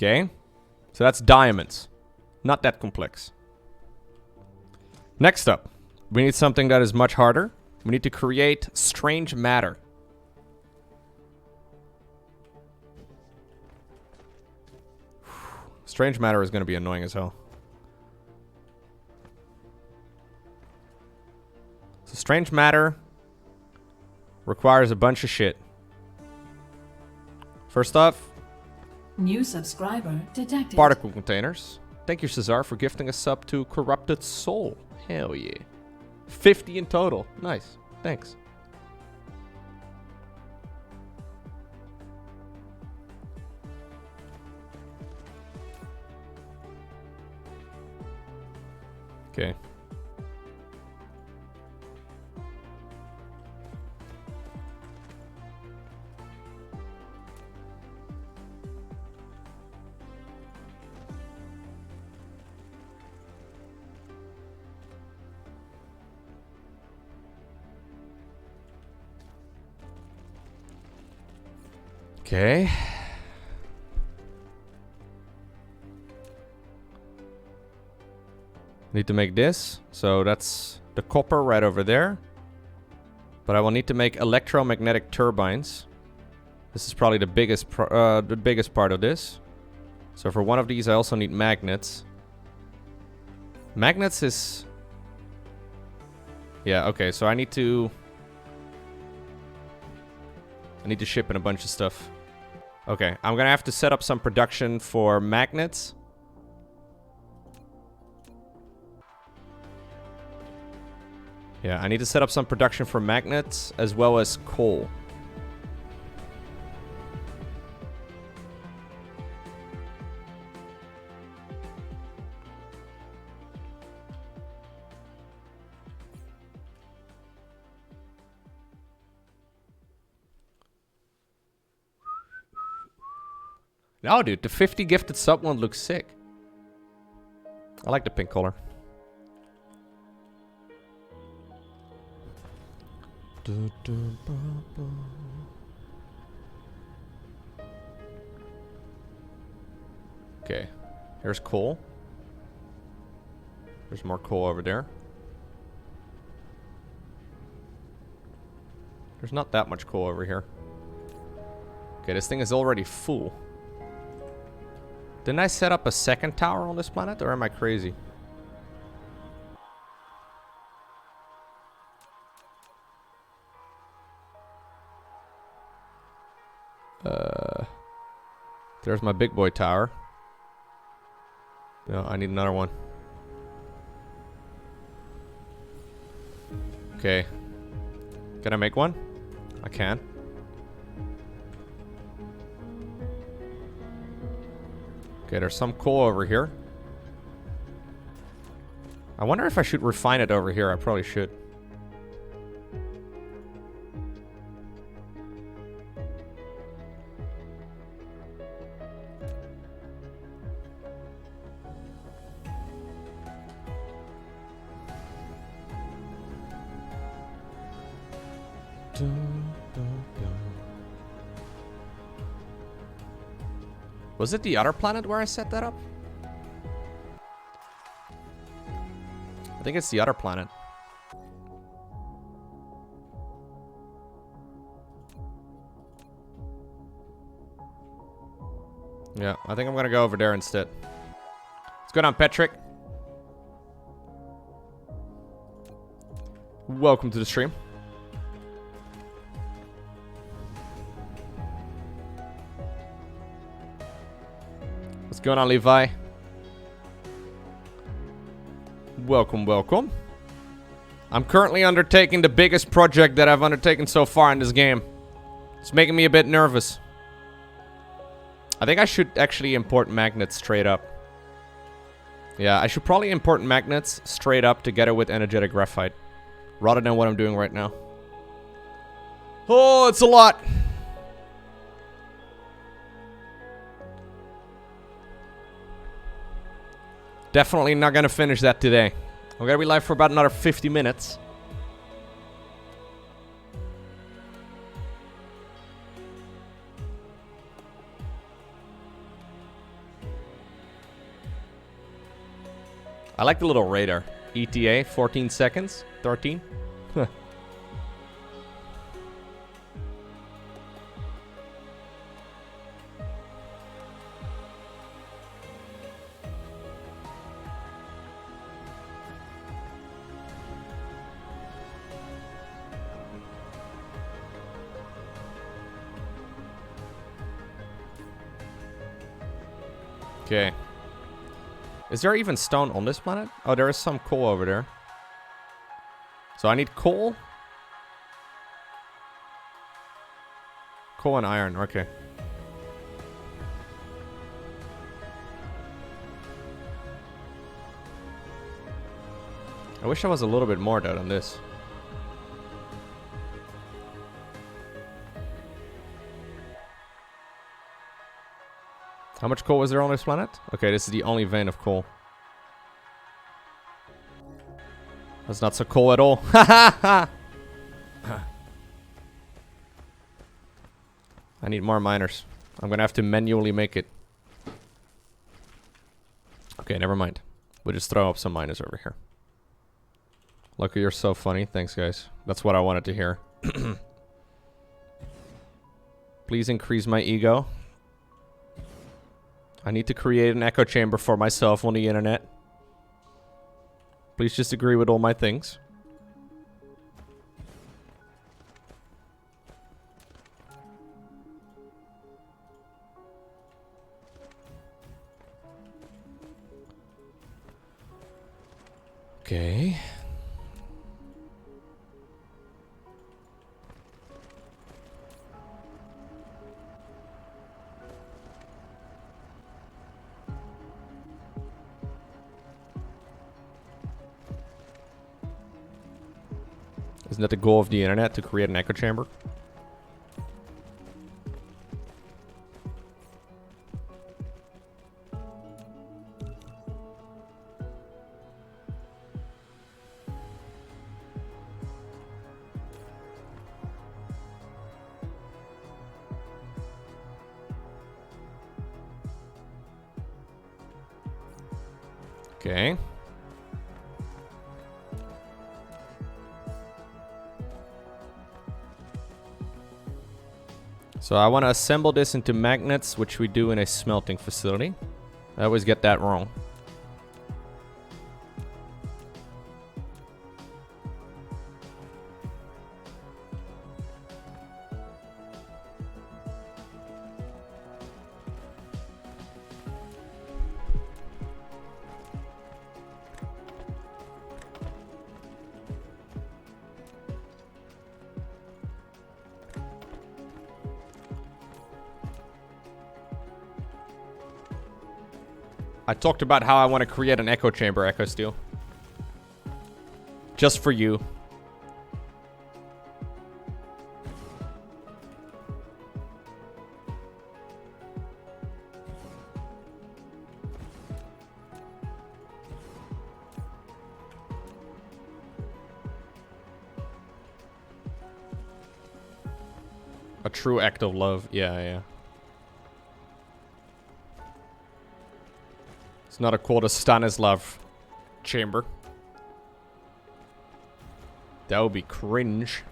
Okay. So that's diamonds. Not that complex. Next up, we need something that is much harder. We need to create strange matter. Strange matter is going to be annoying as hell. So strange matter requires a bunch of shit. First off, new subscriber detected. Particle containers. Thank you, Cesar, for gifting a sub to Corrupted Soul. Hell yeah. 50 in total. Nice. Thanks. Okay. Okay. Need to make this. So that's the copper right over there. But I will need to make electromagnetic turbines. This is probably the biggest part of this. So for one of these I also need magnets. Magnets is... Yeah, okay, so I need to ship in a bunch of stuff. Okay, I'm gonna have to set up some production for magnets. Yeah, I need to set up some production for magnets as well as coal. No, dude, the 50 gifted sub one looks sick. I like the pink color. Okay, here's coal. There's more coal over there. There's not that much coal over here. Okay, this thing is already full. Didn't I set up a second tower on this planet, or am I crazy? There's my big boy tower. No, I need another one. Okay. Can I make one? I can. Okay, there's some coal over here. I wonder if I should refine it over here. I probably should. Was it the other planet where I set that up? I think it's the other planet. Yeah, I think I'm gonna go over there instead. What's going on, Patrick? Welcome to the stream. What's going on, Levi? Welcome, welcome. I'm currently undertaking the biggest project that I've undertaken so far in this game. It's making me a bit nervous. I think I should actually import magnets straight up. Yeah, I should probably import magnets straight up together with energetic graphite, rather than what I'm doing right now. Oh, it's a lot. Definitely not gonna finish that today. We're gonna be live for about another 50 minutes. I like the little radar. ETA, 14 seconds. 13. Huh. Okay. Is there even stone on this planet? Oh, there is some coal over there. So I need coal. Coal and iron, okay. I wish I was a little bit more though than this. How much coal is there on this planet? Okay, this is the only vein of coal. That's not so cool at all. Ha ha ha! I need more miners. I'm gonna have to manually make it. Okay, never mind. We'll just throw up some miners over here. Lowko, you're so funny. Thanks, guys. That's what I wanted to hear. Please increase my ego. I need to create an echo chamber for myself on the internet. Please just agree with all my things. Okay. Isn't that the goal of the internet, to create an echo chamber? Okay. So I want to assemble this into magnets, which we do in a smelting facility. I always get that wrong. I talked about how I want to create an echo chamber, Echo Steel. Just for you. A true act of love. Yeah, yeah. It's not a called a Stanislav chamber. That would be cringe.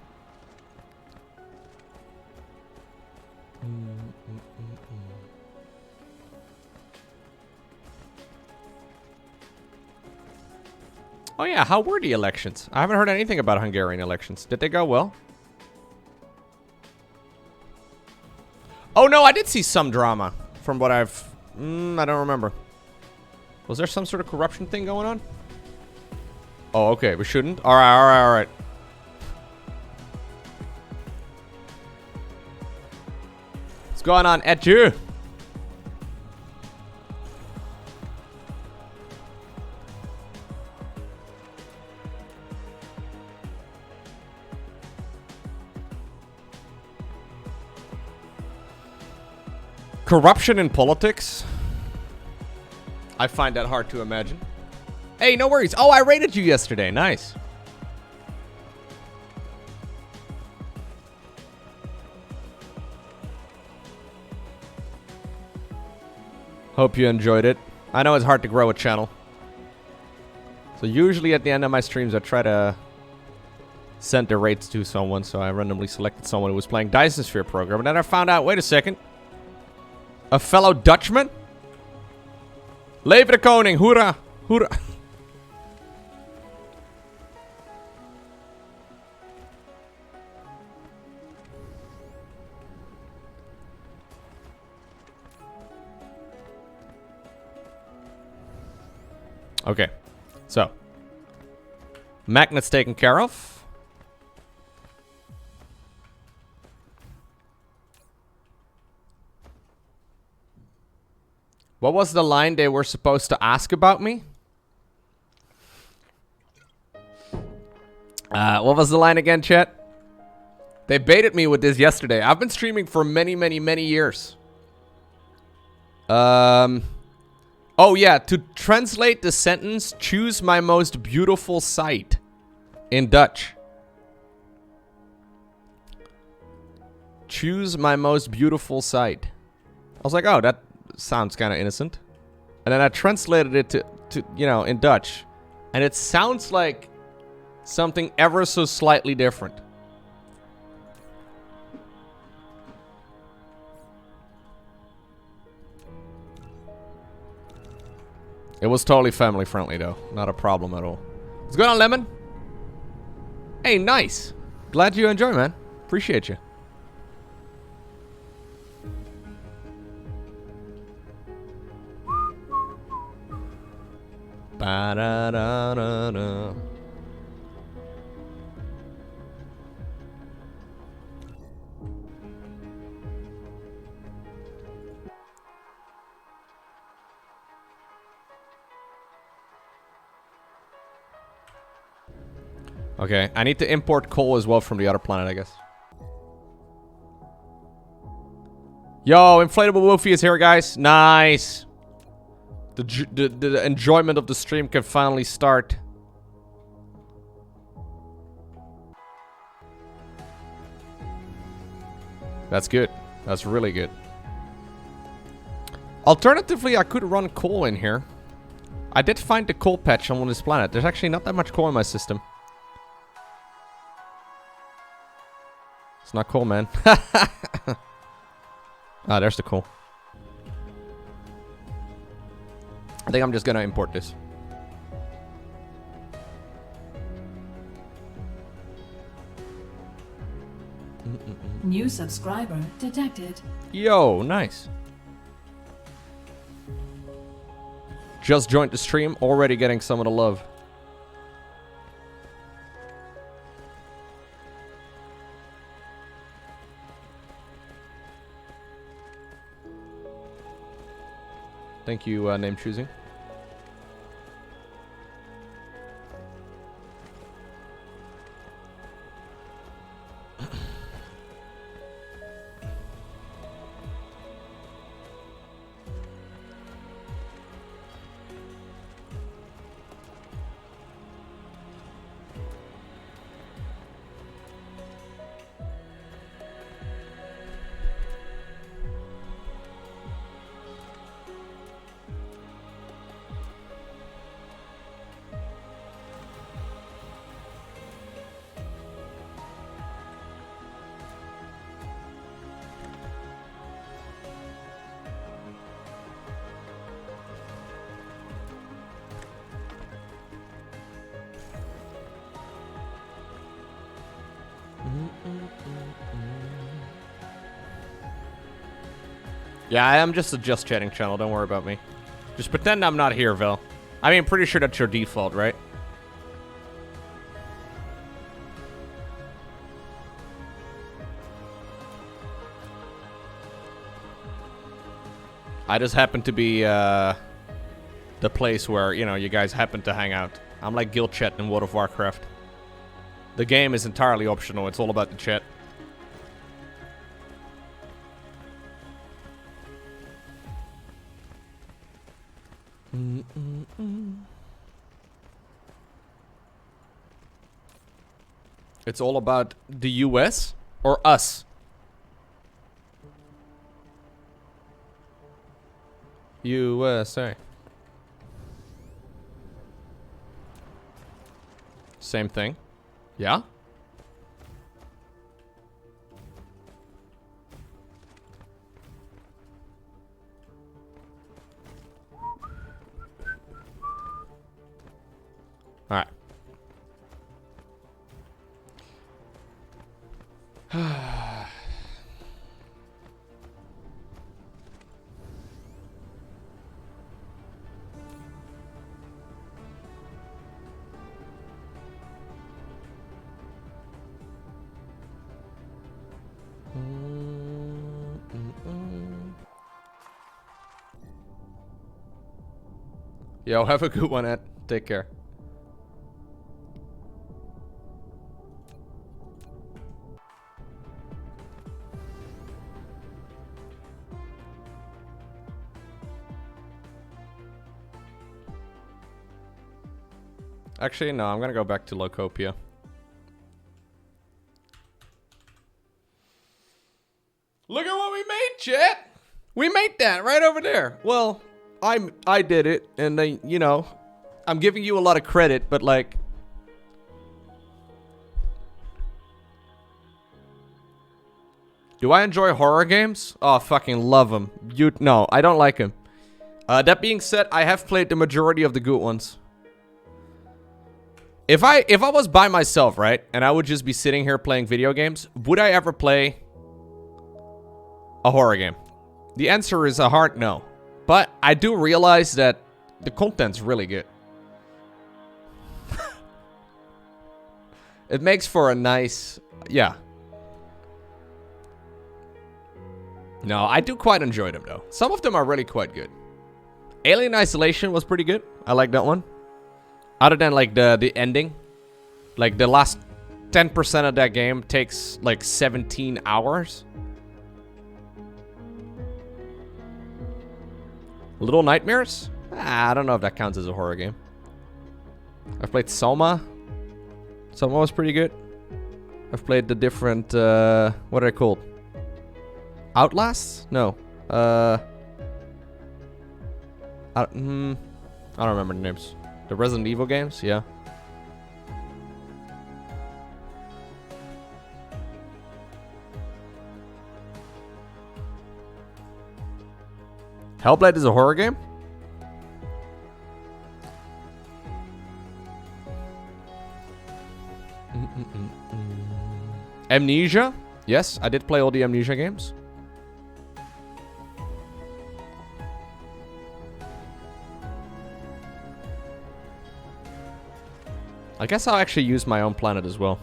Oh yeah, how were the elections? I haven't heard anything about Hungarian elections. Did they go well? Oh no, I did see some drama from what I've... I don't remember. Was there some sort of corruption thing going on? Oh, okay. We shouldn't. All right, all right, all right. What's going on, Etu? Corruption in politics? I find that hard to imagine. Hey, no worries. Oh, I rated you yesterday. Nice. Hope you enjoyed it. I know it's hard to grow a channel. So usually at the end of my streams, I try to send the rates to someone. So I randomly selected someone who was playing Dyson Sphere Program. And then I found out, wait a second. A fellow Dutchman? Leven de koning, hoera, hoera. Okay, so magnets taken care of. What was the line they were supposed to ask about me? What was the line again, chat? They baited me with this yesterday. I've been streaming for many, many, many years. Oh yeah, to translate the sentence, choose my most beautiful sight in Dutch. Choose my most beautiful sight. I was like, oh, that sounds kind of innocent. And then I translated it to, you know, in Dutch. And it sounds like something ever so slightly different. It was totally family friendly though. Not a problem at all. What's going on, Lemon? Hey, nice. Glad you enjoy, man. Appreciate you. Ba-da-da-da-da. Okay, I need to import coal as well from the other planet, I guess. Yo, Inflatable Wolfie is here, guys. Nice. The enjoyment of the stream can finally start. That's good. That's really good. Alternatively, I could run coal in here. I did find the coal patch on this planet. There's actually not that much coal in my system. It's not coal, man. Ah, there's the coal. I think I'm just gonna import this. New subscriber detected. Yo, nice. Just joined the stream, already getting some of the love. Thank you, name choosing. Yeah, I am just a just chatting channel. Don't worry about me. Just pretend I'm not here, Vel. I mean, pretty sure that's your default, right? I just happen to be the place where, you know, you guys happen to hang out. I'm like guild chat in World of Warcraft. The game is entirely optional. It's all about the chat. It's all about the US or us? USA. Same thing. Yeah? Alright. Yo, have a good one, Ed. Take care. Actually, no, I'm gonna go back to Lowko. Look at what we made, chat! We made that right over there. Well, I did it, and you know, I'm giving you a lot of credit, but like, do I enjoy horror games? Oh, I fucking love them. No, I don't like them. That being said, I have played the majority of the good ones. If I was by myself, right, and I would just be sitting here playing video games, would I ever play a horror game? The answer is a hard no. But I do realize that the content's really good. It makes for a nice... Yeah. No, I do quite enjoy them, though. Some of them are really quite good. Alien Isolation was pretty good. I like that one. Other than, like, the ending. Like, the last 10% of that game takes, like, 17 hours. Little Nightmares? I don't know if that counts as a horror game. I've played Soma. Soma was pretty good. I've played the different, what are they called? Outlasts? No. I don't remember the names. The Resident Evil games? Yeah. Hellblade is a horror game? Amnesia? Yes, I did play all the Amnesia games. I guess I'll actually use my own planet as well.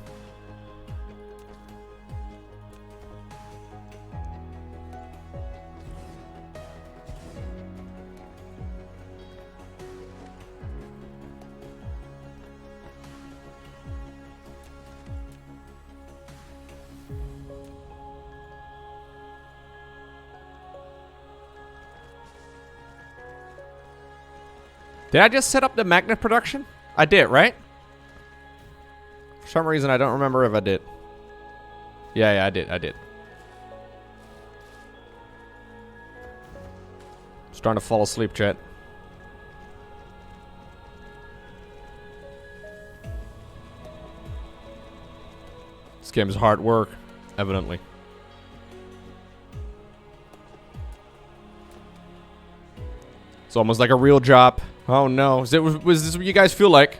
Did I just set up the magnet production? I did, right? For some reason, I don't remember if I did. Yeah, I did. Starting to fall asleep, chat. This game is hard work, evidently. It's almost like a real job. Oh no. Was this what you guys feel like?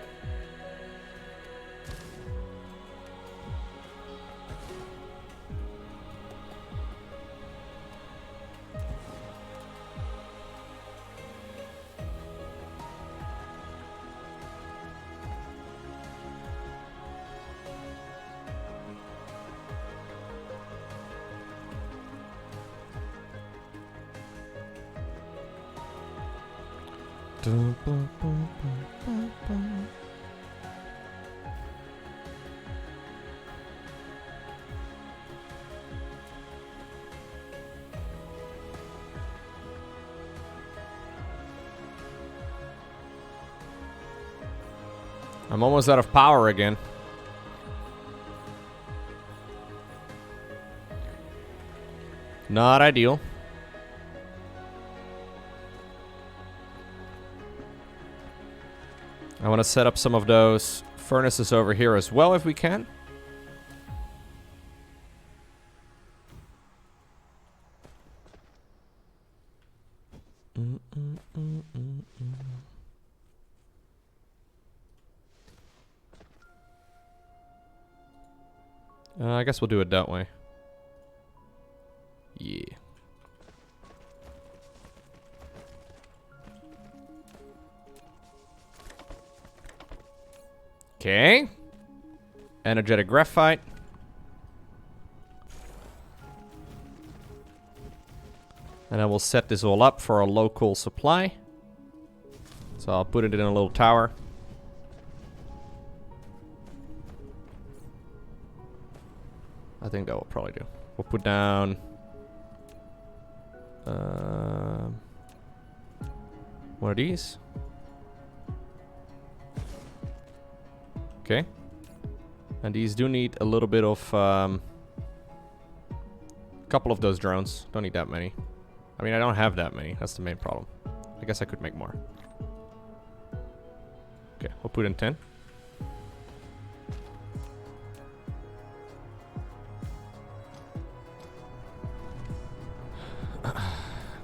I'm almost out of power again. Not ideal. I want to set up some of those furnaces over here as well if we can. I guess we'll do it that way. Yeah. Okay. Energetic graphite. And then we'll set this all up for a local supply. So I'll put it in a little tower. I think that will probably do. We'll put down... one of these. Okay. And these do need a little bit of... couple of those drones. Don't need that many. I mean, I don't have that many. That's the main problem. I guess I could make more. Okay, we'll put in 10.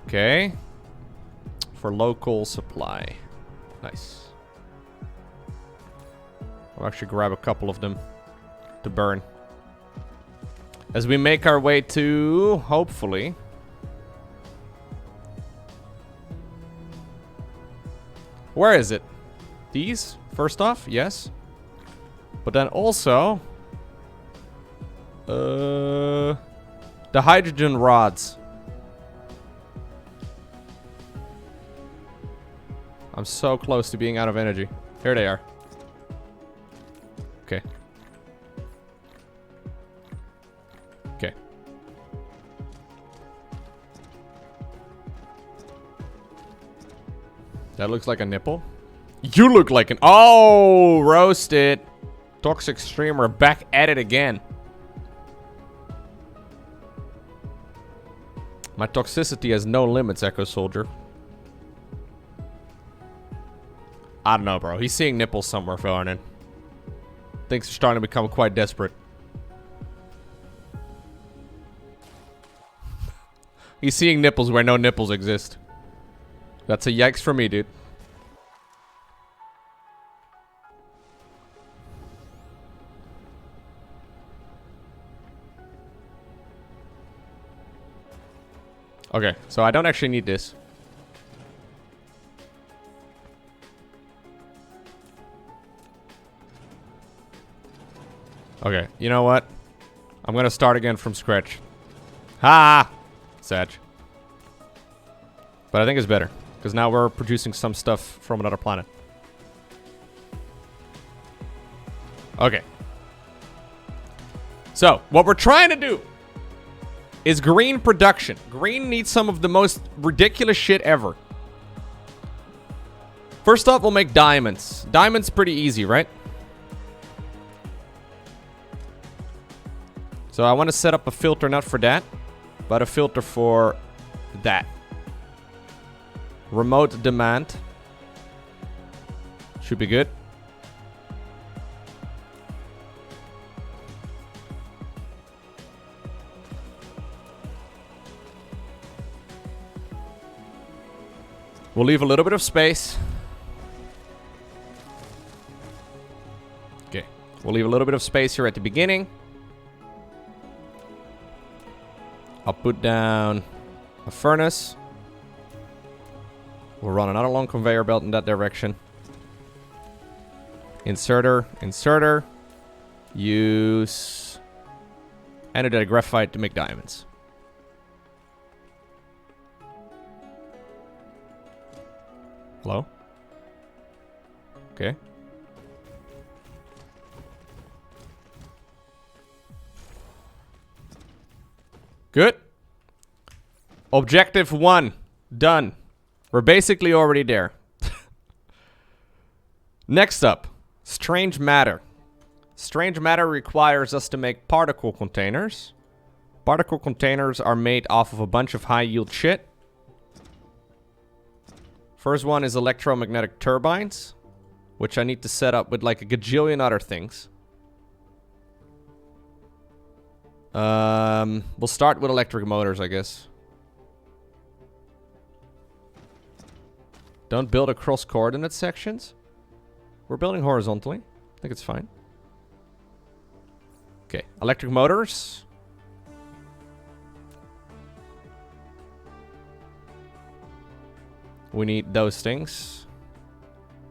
Okay. For local supply. Nice. I'll actually grab a couple of them to burn. As we make our way to, hopefully... Where is it? These? First off, yes. But then also... the hydrogen rods. I'm so close to being out of energy. Here they are. Okay. Okay. That looks like a nipple. You look like an... Oh! Roasted. Toxic streamer back at it again. My toxicity has no limits, Echo Soldier. I don't know, bro. He's seeing nipples somewhere, Farnan. Things are starting to become quite desperate. He's seeing nipples where no nipples exist. That's a yikes for me, dude. Okay, so I don't actually need this. Okay, you know what? I'm gonna start again from scratch. Ha! Sad. But I think it's better. Because now we're producing some stuff from another planet. Okay. So, what we're trying to do is green production. Green needs some of the most ridiculous shit ever. First off, we'll make diamonds. Diamonds pretty easy, right? So I want to set up a filter not for that, but a filter for that. Remote demand. Should be good. We'll leave a little bit of space. Okay. We'll leave a little bit of space here at the beginning. I'll put down a furnace. We'll run another long conveyor belt in that direction. Inserter, inserter. Use energetic graphite to make diamonds. Hello? Okay. Good. Objective 1. Done. We're basically already there. Next up. Strange matter. Strange matter requires us to make particle containers. Particle containers are made off of a bunch of high yield shit. First one is electromagnetic turbines. which I need to set up with like a gajillion other things. We'll start with electric motors, I guess. Don't build across coordinate sections. We're building horizontally. I think it's fine. Okay, electric motors. We need those things,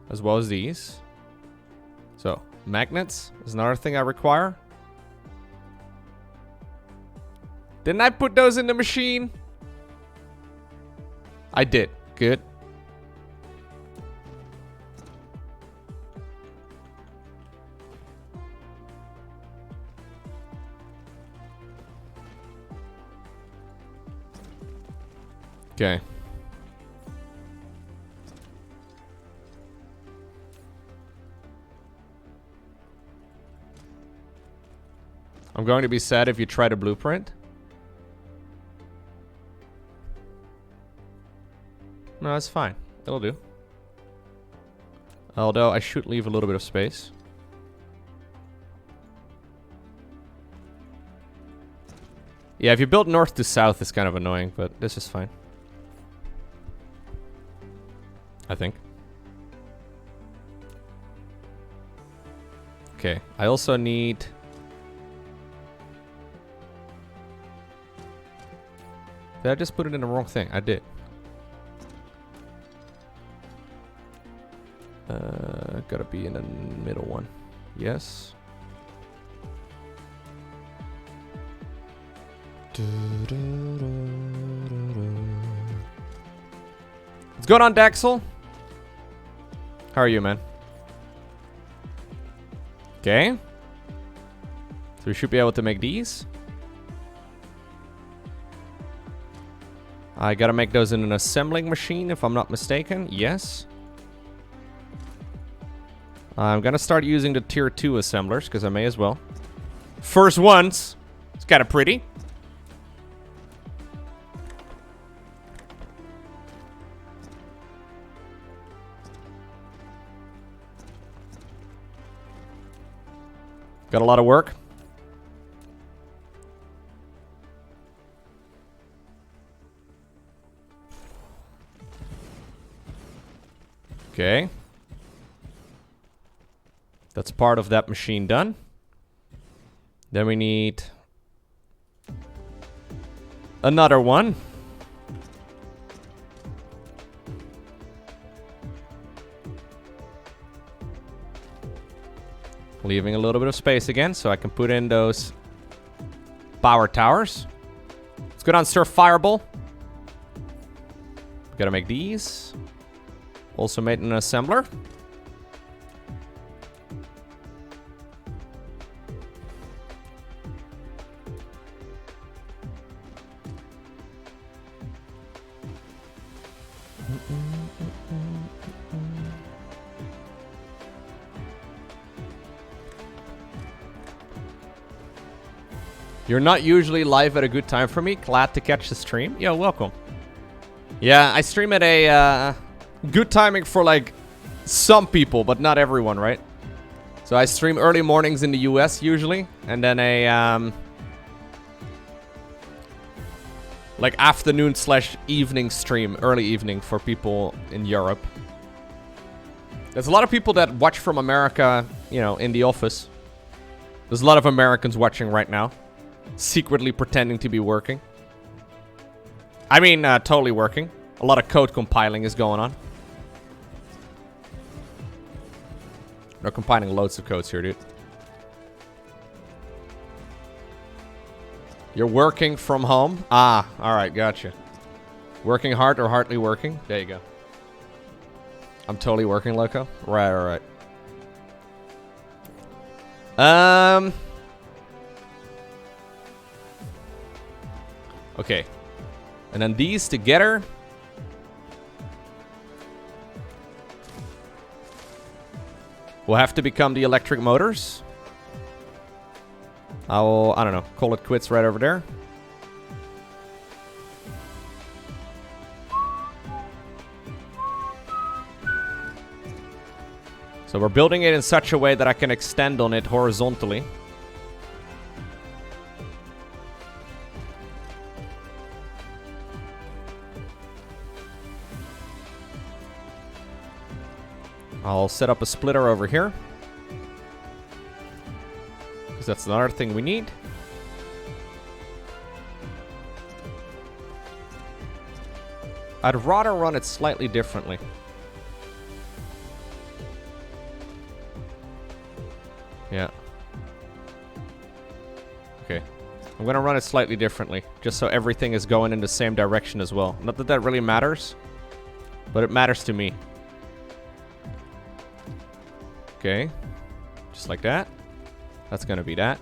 as well as these. So, magnets is another thing I require. Didn't I put those in the machine? I did. Good. Okay. I'm going to be sad if you try to blueprint. No, that's fine. It'll do. Although I should leave a little bit of space. Yeah, if you build north to south, it's kind of annoying, but this is fine. I think. Okay, I also need... Did I just put it in the wrong thing? I did. Gotta be in the middle one. Yes. What's going on, Daxel? How are you, man? Okay. So we should be able to make these. I gotta make those in an assembling machine, if I'm not mistaken. Yes. I'm gonna start using the tier 2 assemblers, because I may as well. First ones. It's kinda pretty. Got a lot of work. Okay. That's part of that machine done. Then we need another one. Leaving a little bit of space again so I can put in those power towers. Let's go down Surf Fireball. Gotta make these. Also made an assembler. You're not usually live at a good time for me. Glad to catch the stream. Yo, welcome. Yeah, I stream at a good timing for like some people, but not everyone, right? So I stream early mornings in the US usually, and then a like afternoon / evening stream, early evening for people in Europe. There's a lot of people that watch from America, you know, in the office. There's a lot of Americans watching right now. Secretly pretending to be working. I mean, totally working. A lot of code compiling is going on. They're compiling loads of codes here, dude. You're working from home? Ah, alright, gotcha. Working hard or hardly working? There you go. I'm totally working, Lowko. Right. Okay. And then these together. Will have to become the electric motors. I don't know, call it quits right over there. So we're building it in such a way that I can extend on it horizontally. I'll set up a splitter over here. Because that's another thing we need. I'd rather run it slightly differently. Yeah. Okay. I'm gonna run it slightly differently, just so everything is going in the same direction as well. Not that that really matters, but it matters to me. Okay. Just like that. That's gonna be that.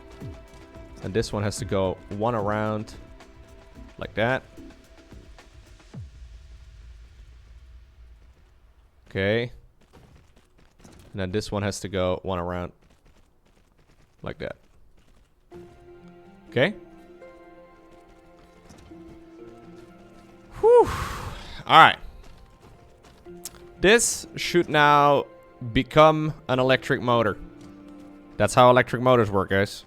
And this one has to go one around like that. Okay. And then this one has to go one around like that. Okay. Whew. Alright. This should now become an electric motor. That's how electric motors work, guys.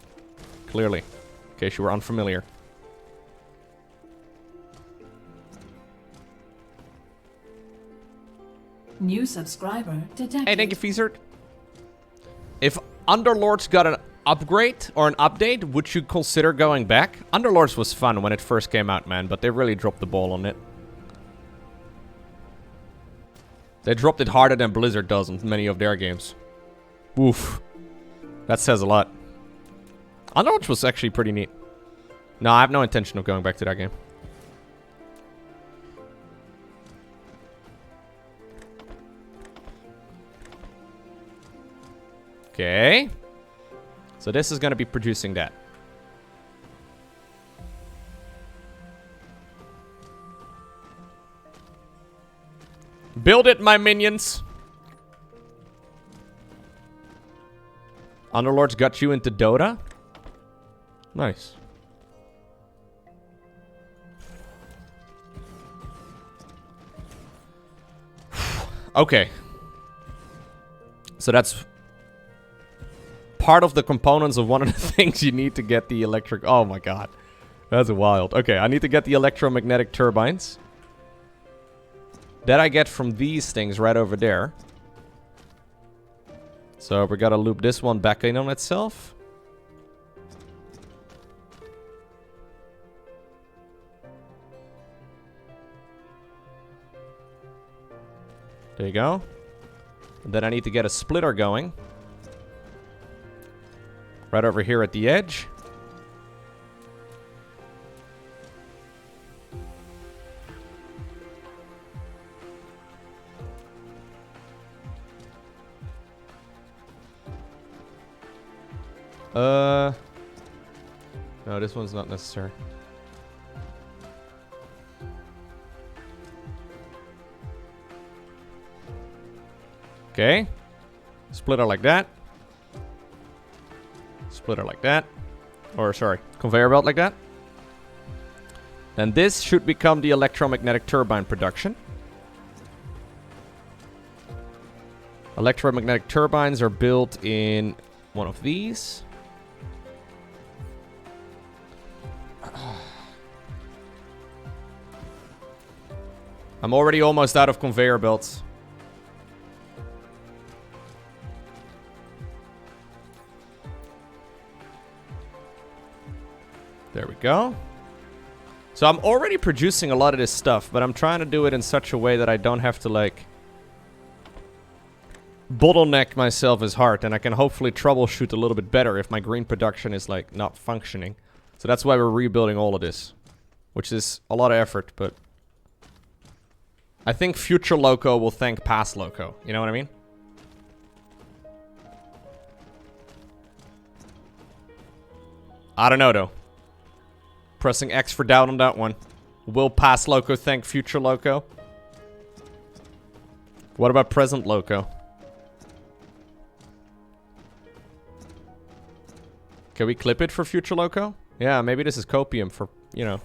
Clearly. In case you were unfamiliar. New subscriber detected. Hey, thank you, Feasert. If Underlords got an upgrade or an update, would you consider going back? Underlords was fun when it first came out, man, but they really dropped the ball on it. They dropped it harder than Blizzard does in many of their games. Oof. That says a lot. Underlords was actually pretty neat. No, I have no intention of going back to that game. Okay. So this is going to be producing that. Build it, my minions. Underlords got you into Dota? Nice. Okay. So that's part of the components of one of the things you need to get the electric... Oh my god. That's wild. Okay, I need to get the electromagnetic turbines. That I get from these things right over there. So we gotta loop this one back in on itself. There you go. And then I need to get a splitter going. Right over here at the edge. No, this one's not necessary. Okay. Splitter like that. Splitter like that. Or, sorry, conveyor belt like that. And this should become the electromagnetic turbine production. Electromagnetic turbines are built in one of these. I'm already almost out of conveyor belts. There we go. So I'm already producing a lot of this stuff, but I'm trying to do it in such a way that I don't have to, like, bottleneck myself as hard, and I can hopefully troubleshoot a little bit better if my green production is, like, not functioning. So that's why we're rebuilding all of this, which is a lot of effort, but I think future Lowko will thank past Lowko. You know what I mean? I don't know, though. Pressing X for doubt on that one. Will past Lowko thank future Lowko? What about present Lowko? Can we clip it for future Lowko? Yeah, maybe this is copium for, you know.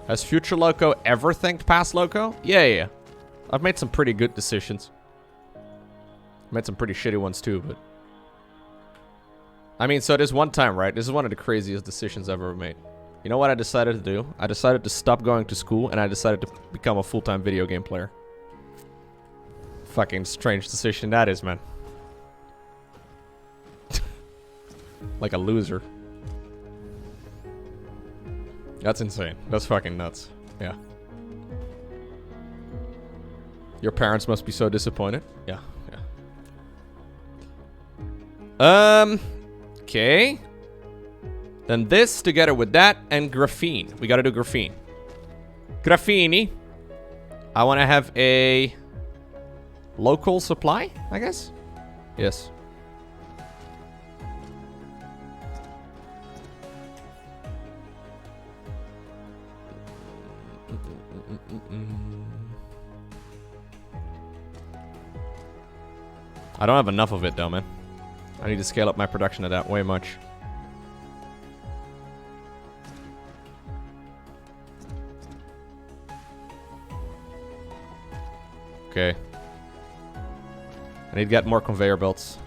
Has future Lowko ever thanked past Lowko? Yeah. I've made some pretty good decisions. Made some pretty shitty ones too, but... I mean, so this one time, right? This is one of the craziest decisions I've ever made. You know what I decided to do? I decided to stop going to school, and I decided to become a full-time video game player. Fucking strange decision that is, man. Like a loser. That's insane. That's fucking nuts. Yeah. Your parents must be so disappointed. Yeah, yeah. Okay. Then this together with that and graphene. We gotta do graphene. Graphene. I want to have a local supply, I guess? Yes. I don't have enough of it though, man. I need to scale up my production of that way much. Okay. I need to get more conveyor belts.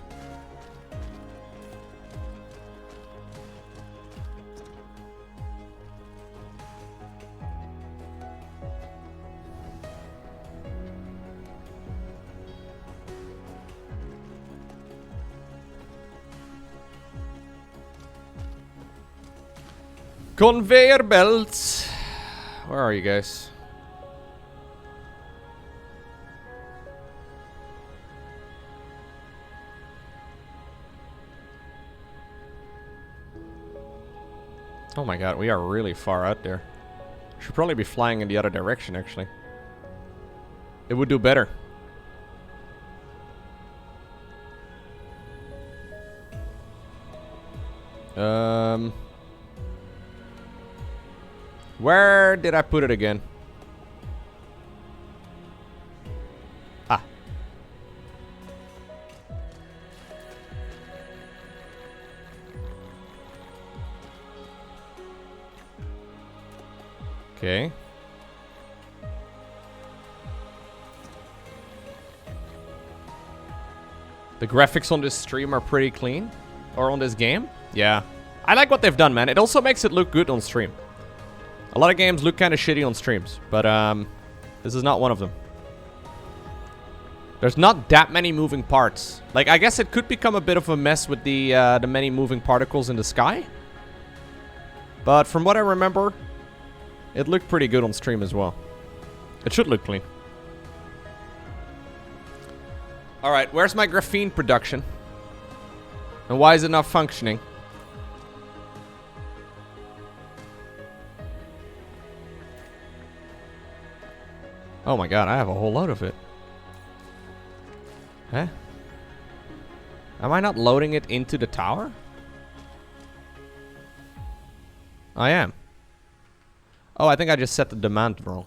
Conveyor belts. Where are you guys? Oh my god, we are really far out there. Should probably be flying in the other direction, actually. It would do better. Where did I put it again? Ah. Okay. The graphics on this stream are pretty clean. Or on this game. Yeah. I like what they've done, man. It also makes it look good on stream. A lot of games look kind of shitty on streams. But, this is not one of them. There's not that many moving parts. Like, I guess it could become a bit of a mess with the many moving particles in the sky. But from what I remember, it looked pretty good on stream as well. It should look clean. Alright, where's my graphene production? And why is it not functioning? Oh my god, I have a whole load of it. Huh? Am I not loading it into the tower? I am. Oh, I think I just set the demand wrong.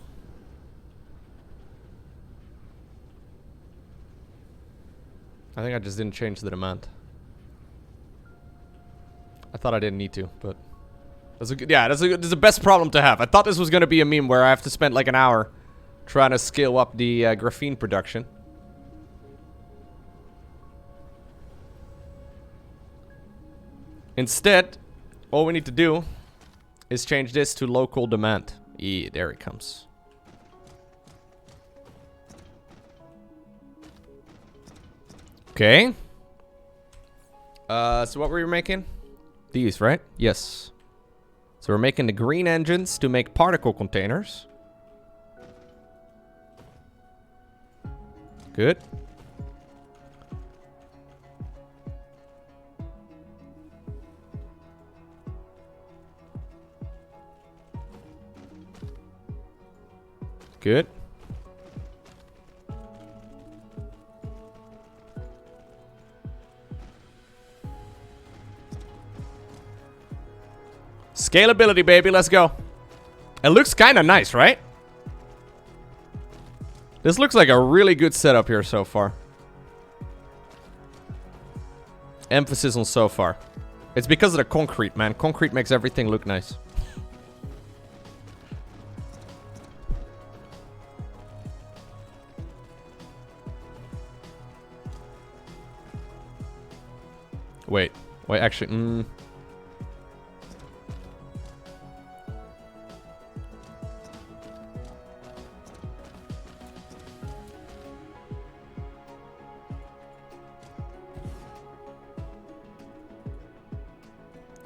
I think I just didn't change the demand. I thought I didn't need to, but... That's a good, yeah, that's the best problem to have. I thought this was going to be a meme where I have to spend like an hour trying to scale up the graphene production. Instead, all we need to do is change this to local demand. Yeah, there it comes. Okay. So what were we making? These, right? Yes. So we're making the green engines to make particle containers. Good. Good. Scalability, baby. Let's go. It looks kind of nice, right? This looks like a really good setup here so far. Emphasis on so far. It's because of the concrete, man. Concrete makes everything look nice. Wait, actually,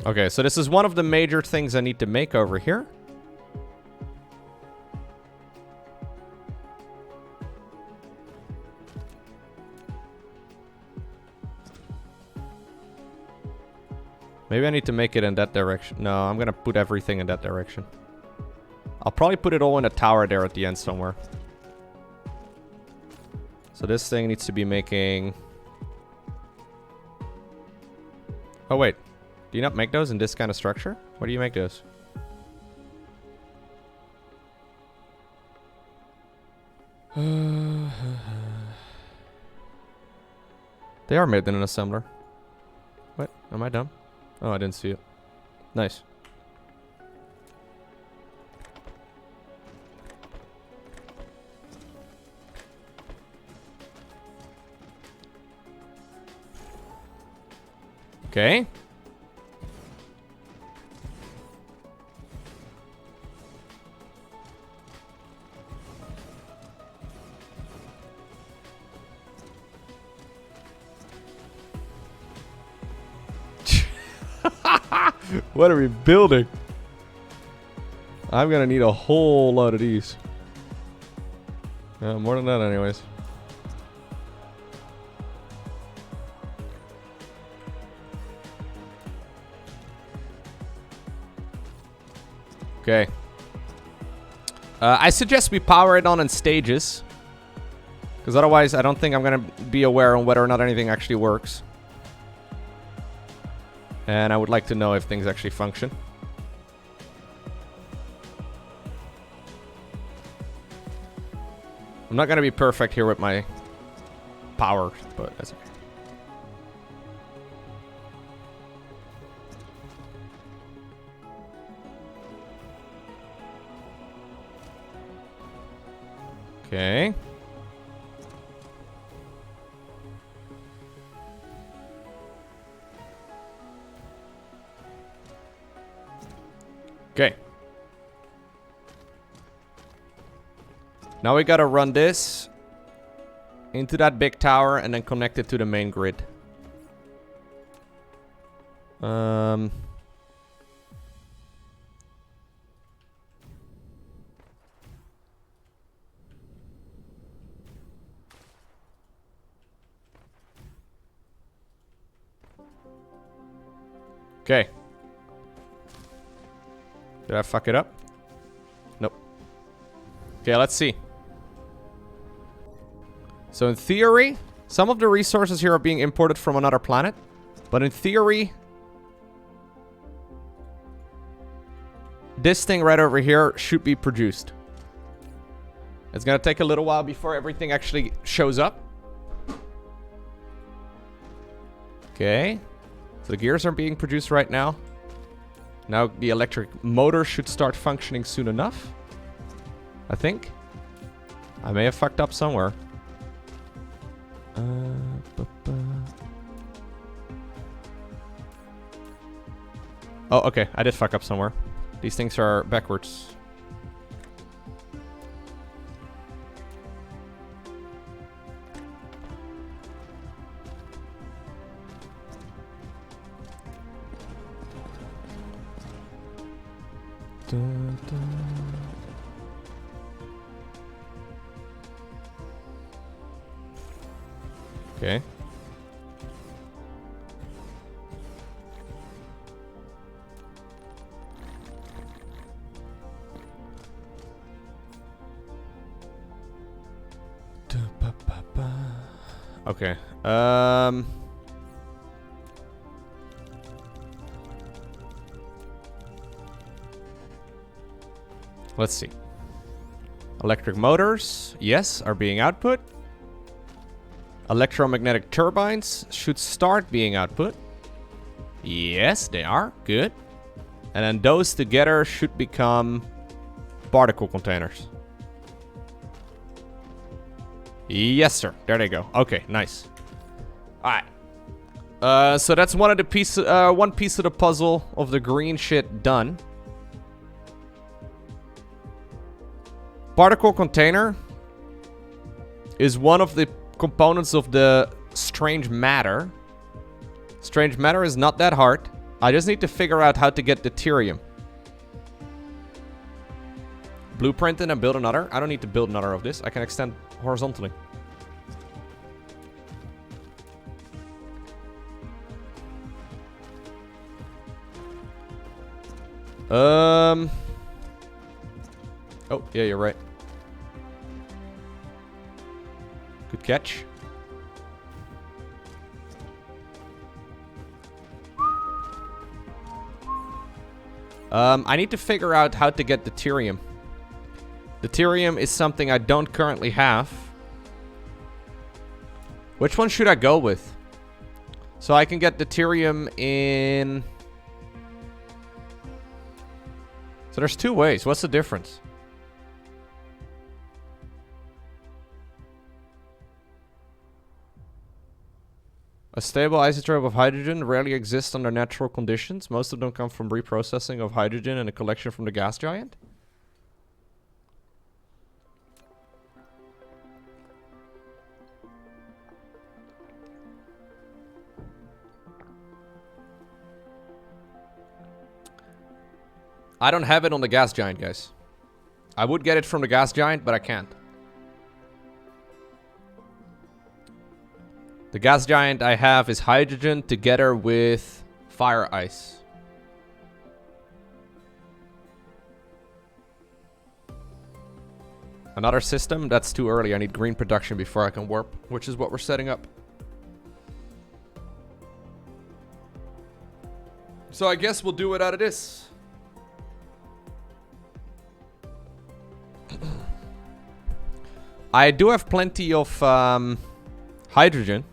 Okay, so this is one of the major things I need to make over here. Maybe I need to make it in that direction. No, I'm gonna put everything in that direction. I'll probably put it all in a tower there at the end somewhere. So this thing needs to be making... Oh, wait. Do you not make those in this kind of structure? Where do you make those? They are made in an assembler. What? Am I dumb? Oh, I didn't see it. Nice. Okay. What are we building? I'm gonna need a whole lot of these. More than that anyways. Okay. I suggest we power it on in stages. Because otherwise I don't think I'm gonna be aware on whether or not anything actually works. And I would like to know if things actually function. I'm not gonna be perfect here with my power, but that's okay. Okay. Okay. Now we gotta run this into that big tower and then connect it to the main grid. Okay. Did I fuck it up? Nope. Okay, let's see. So in theory, some of the resources here are being imported from another planet. But in theory, this thing right over here should be produced. It's gonna take a little while before everything actually shows up. Okay. So the gears are being produced right now. Now the electric motor should start functioning soon enough. I think. I may have fucked up somewhere. Oh, okay. I did fuck up somewhere. These things are backwards. Dun, dun. Okay. Okay. Let's see. Electric motors, yes, are being output. Electromagnetic turbines should start being output. Yes, they are. Good. And then those together should become particle containers. Yes, sir. There they go. Okay, nice. Alright. So that's one piece of the puzzle of the green shit done. Particle container is one of the components of the strange matter. Strange matter is not that hard. I just need to figure out how to get deuterium. Blueprint and build another. I don't need to build another of this. I can extend horizontally. Oh, yeah, you're right. Good catch. I need to figure out how to get deuterium. Deuterium is something I don't currently have. Which one should I go with? So I can get deuterium in... So there's two ways. What's the difference? A stable isotope of hydrogen rarely exists under natural conditions. Most of them come from reprocessing of hydrogen and a collection from the gas giant. I don't have it on the gas giant, guys. I would get it from the gas giant, but I can't. The gas giant I have is hydrogen together with fire ice. Another system? That's too early. I need green production before I can warp, which is what we're setting up. So I guess we'll do it out of this. I do have plenty of hydrogen.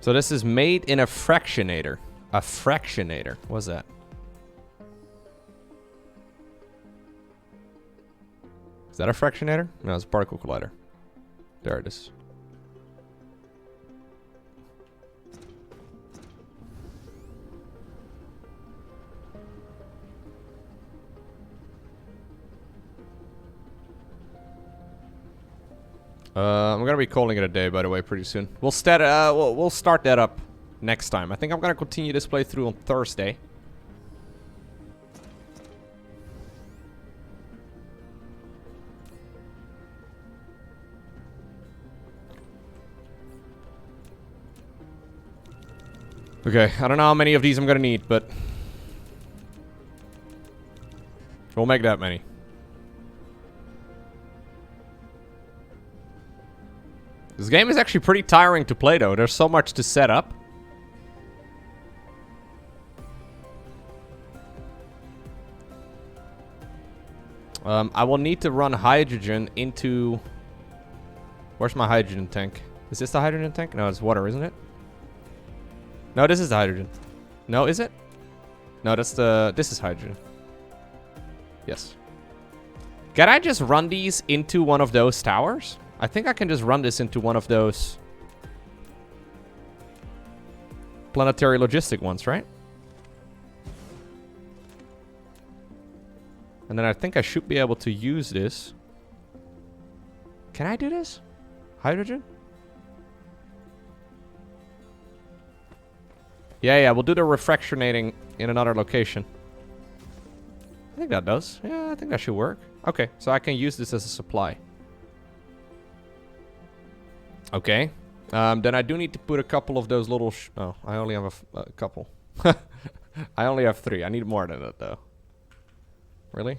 So this is made in a fractionator. A fractionator. What's that? Is that a fractionator? No, it's a particle collider. There it is. I'm gonna be calling it a day, by the way, pretty soon. We'll start that up next time. I think I'm gonna continue this playthrough on Thursday. Okay, I don't know how many of these I'm gonna need, but we'll make that many. This game is actually pretty tiring to play, though. There's so much to set up. I will need to run hydrogen into... Where's my hydrogen tank? Is this the hydrogen tank? No, it's water, isn't it? No, this is the hydrogen. No, is it? No, that's the... This is hydrogen. Yes. Can I just run these into one of those towers? I think I can just run this into one of those planetary logistic ones, right? And then I think I should be able to use this. Can I do this? Hydrogen? Yeah, we'll do the refractionating in another location. I think that does. Yeah, I think that should work. Okay, so I can use this as a supply. Okay. Then I do need to put a couple of those little... oh, I only have a couple. I only have 3. I need more than that, though. Really?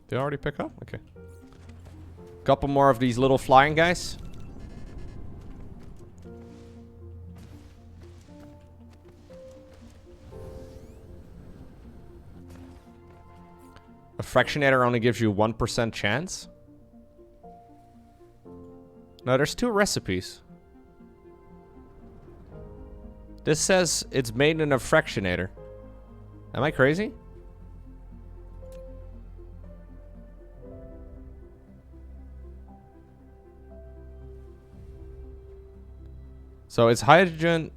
Did I already pick up? Okay. Couple more of these little flying guys. A fractionator only gives you 1% chance. No, there's 2 recipes. This says it's made in a fractionator. Am I crazy? So it's hydrogen.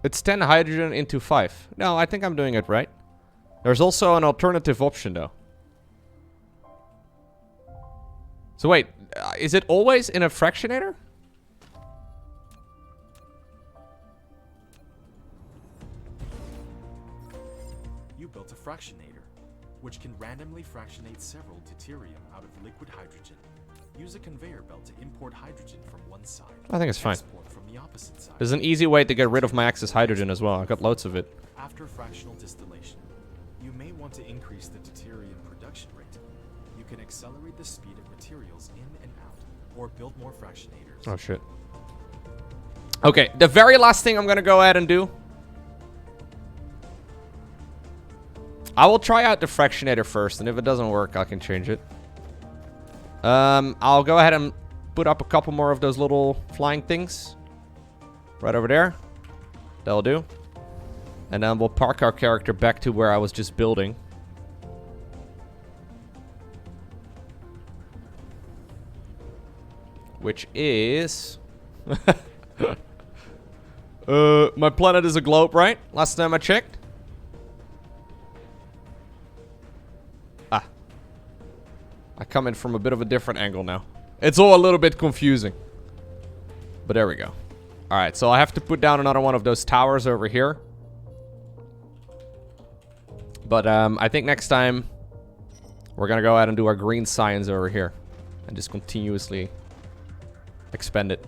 It's 10 hydrogen into 5. No, I think I'm doing it right. There's also an alternative option though. So wait, is it always in a fractionator? You built a fractionator, which can randomly fractionate several deuterium out of liquid hydrogen. Use a conveyor belt to import hydrogen from one side. I think it's fine. Export from the opposite side. There's an easy way to get rid of my excess hydrogen as well. I've got loads of it. After fractional distillation, you may want to increase the deuterium production rate. You can accelerate the speed of materials in and out, or build more fractionators. Oh shit. Okay, the very last thing I'm gonna go ahead and do. I will try out the fractionator first, and if it doesn't work, I can change it. I'll go ahead and put up a couple more of those little flying things. Right over there. That'll do. And then we'll park our character back to where I was just building. Which is... my planet is a globe, right? Last time I checked. I come in from a bit of a different angle now. It's all a little bit confusing. But there we go. Alright, so I have to put down another one of those towers over here. But I think next time we're gonna go ahead and do our green science over here. And just continuously expand it.